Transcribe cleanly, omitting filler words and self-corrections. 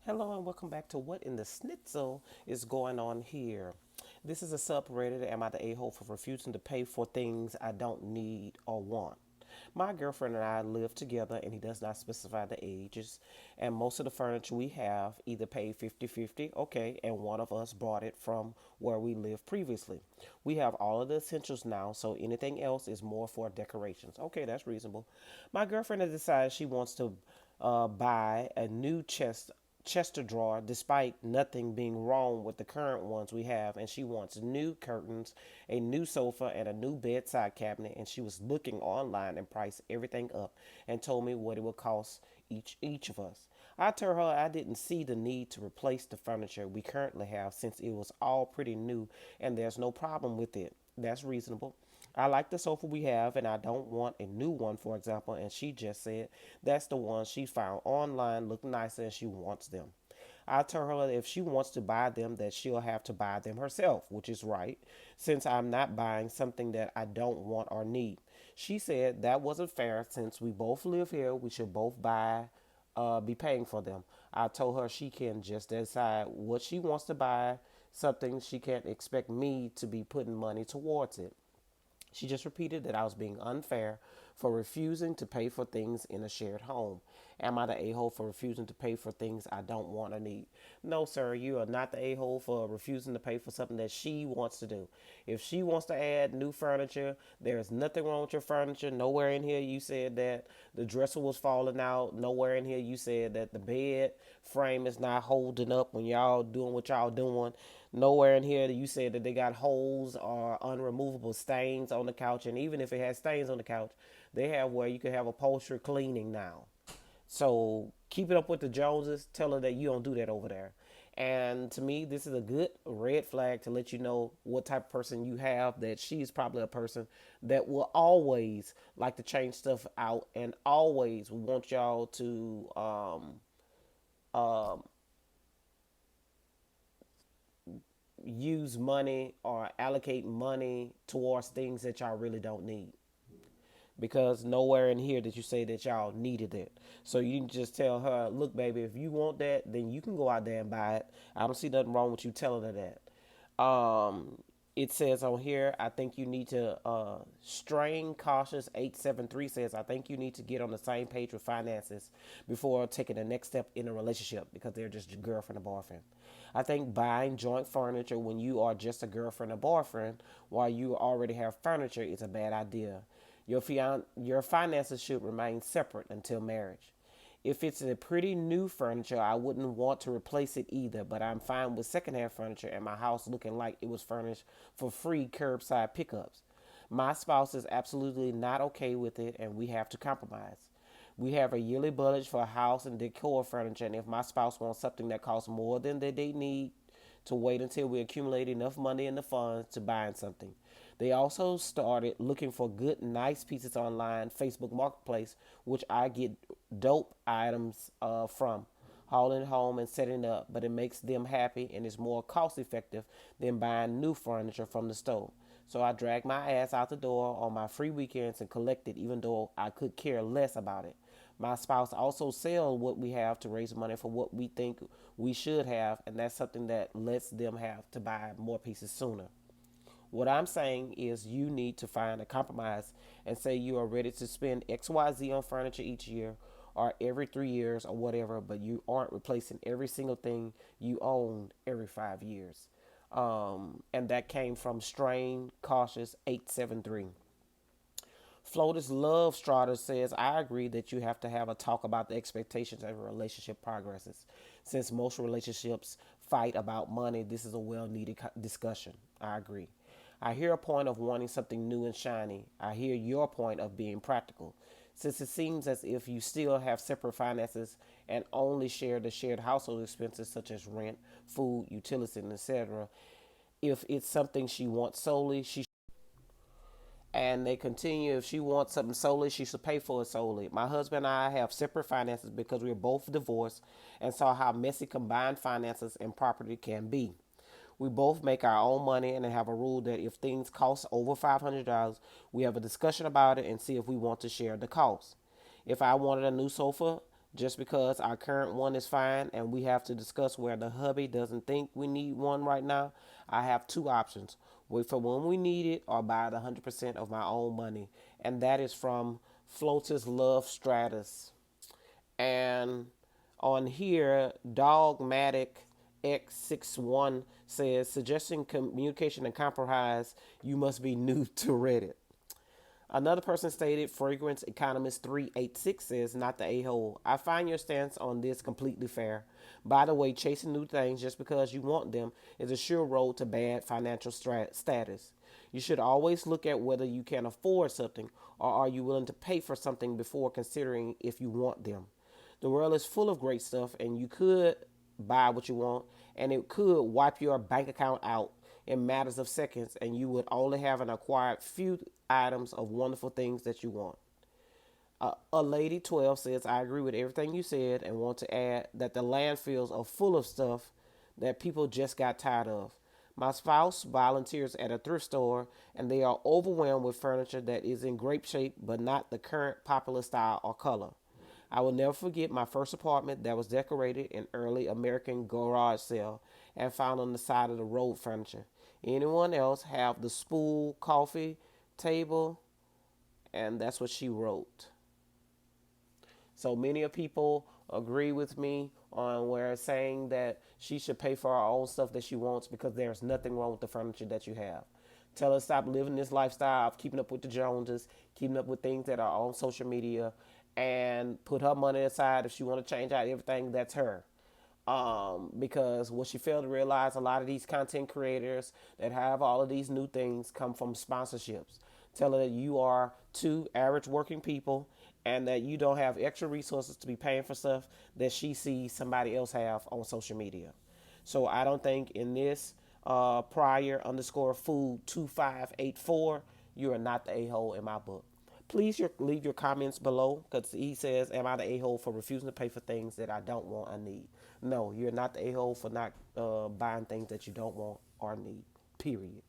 Hello and welcome back to What in the Schnitzel is going on here. This is a subreddit. Am I the a-hole for refusing to pay for things I don't need or want? My girlfriend and I live together and he does not specify the ages. And most of the furniture we have either paid 50-50, okay, and one of us brought it from where we lived previously. We have all of the essentials now, so anything else is more for decorations. Okay, that's reasonable. My girlfriend has decided she wants to buy a new Chester drawer, despite nothing being wrong with the current ones we have, and she wants new curtains, a new sofa, and a new bedside cabinet. And she was looking online and priced everything up, and told me what it would cost each of us. I told her I didn't see the need to replace the furniture we currently have since it was all pretty new, and there's no problem with it. That's reasonable. I like the sofa we have and I don't want a new one, for example. And she just said that's the one she found online, look nicer, and she wants them. I told her that if she wants to buy them, that she'll have to buy them herself, which is right, since I'm not buying something that I don't want or need. She said that wasn't fair since we both live here, we should both be paying for them. I told her she can just decide what she wants to buy, something she can't expect me to be putting money towards it. She just repeated that I was being unfair for refusing to pay for things in a shared home. Am I the a-hole for refusing to pay for things I don't want or need? No, sir, you are not the a-hole for refusing to pay for something that she wants to do. If she wants to add new furniture, there's nothing wrong with your furniture. Nowhere in here you said that the dresser was falling out. Nowhere in here you said that the bed frame is not holding up when y'all doing what y'all doing. Nowhere in here that you said that they got holes or unremovable stains on the couch. And even if it has stains on the couch, they have where you can have upholstery cleaning now. So keep it up with the Joneses. Tell her that you don't do that over there. And to me, this is a good red flag to let you know what type of person you have. That she's probably a person that will always like to change stuff out and always want y'all to um, use money or allocate money towards things that y'all really don't need, because nowhere in here did you say that y'all needed it. So you can just tell her, look, baby, if you want that, then you can go out there and buy it. I don't see nothing wrong with you telling her that. It says on here, I think you need to, strain cautious 873 says, I think you need to get on the same page with finances before taking the next step in a relationship, because they're just your girlfriend and boyfriend. I think buying joint furniture when you are just a girlfriend or boyfriend while you already have furniture is a bad idea. Your finances should remain separate until marriage. If it's a pretty new furniture, I wouldn't want to replace it either, but I'm fine with secondhand furniture and my house looking like it was furnished for free curbside pickups. My spouse is absolutely not okay with it, and we have to compromise. We have a yearly budget for house and decor furniture, and if my spouse wants something that costs more than they need, to wait until we accumulate enough money in the funds to buying something. They also started looking for good, nice pieces online, Facebook Marketplace, which I get dope items from, hauling home and setting up, but it makes them happy and is more cost effective than buying new furniture from the store. So I drag my ass out the door on my free weekends and collect it, even though I could care less about it. My spouse also sell what we have to raise money for what we think we should have, and that's something that lets them have to buy more pieces sooner. What I'm saying is you need to find a compromise and say you are ready to spend XYZ on furniture each year or every 3 years or whatever, but you aren't replacing every single thing you own every 5 years. And that came from Strain Cautious 873. Floatus Love Strata says, I agree that you have to have a talk about the expectations as a relationship progresses. Since most relationships fight about money, this is a well needed discussion. I agree. I hear a point of wanting something new and shiny. I hear your point of being practical. Since it seems as if you still have separate finances and only share the shared household expenses such as rent, food, utilities, etc., if it's something she wants solely, she and they continue, if she wants something solely, she should pay for it solely. My husband and I have separate finances because we are both divorced and saw how messy combined finances and property can be. We both make our own money and have a rule that if things cost over $500, we have a discussion about it and see if we want to share the cost. If I wanted a new sofa, Just because our current one is fine and we have to discuss where the hubby doesn't think we need one right now, I have two options: wait for when we need it or buy it 100% of my own money. And that is from Flotus Love Stratus. And on here, Dogmatic X61 says, suggesting communication and compromise, you must be new to Reddit. Another person stated, Fragrance Economist 386 says, not the a hole. I find your stance on this completely fair. By the way, chasing new things just because you want them is a sure road to bad financial status. You should always look at whether you can afford something or are you willing to pay for something before considering if you want them. The world is full of great stuff, and you could buy what you want, and it could wipe your bank account out in matters of seconds, and you would only have an acquired few items of wonderful things that you want. A Lady 12 says, I agree with everything you said and want to add that the landfills are full of stuff that people just got tired of. My spouse volunteers at a thrift store and they are overwhelmed with furniture that is in great shape but not the current popular style or color. I will never forget my first apartment that was decorated in early American garage sale and found on the side of the road furniture. Anyone else have the spool coffee table? And that's what she wrote. So many of people agree with me on where it's saying that she should pay for her own stuff that she wants because there's nothing wrong with the furniture that you have. Tell her stop living this lifestyle of keeping up with the Joneses, keeping up with things that are on social media, and put her money aside. If she want to change out everything, that's her. Because what she failed to realize, a lot of these content creators that have all of these new things come from sponsorships. Tell her that you are two average working people and that you don't have extra resources to be paying for stuff that she sees somebody else have on social media. So I don't think in this prior underscore food 2584, you are not the a hole in my book. Please leave your comments below because he says, am I the a hole for refusing to pay for things that I don't want or need? No, you're not the a hole for not buying things that you don't want or need, period.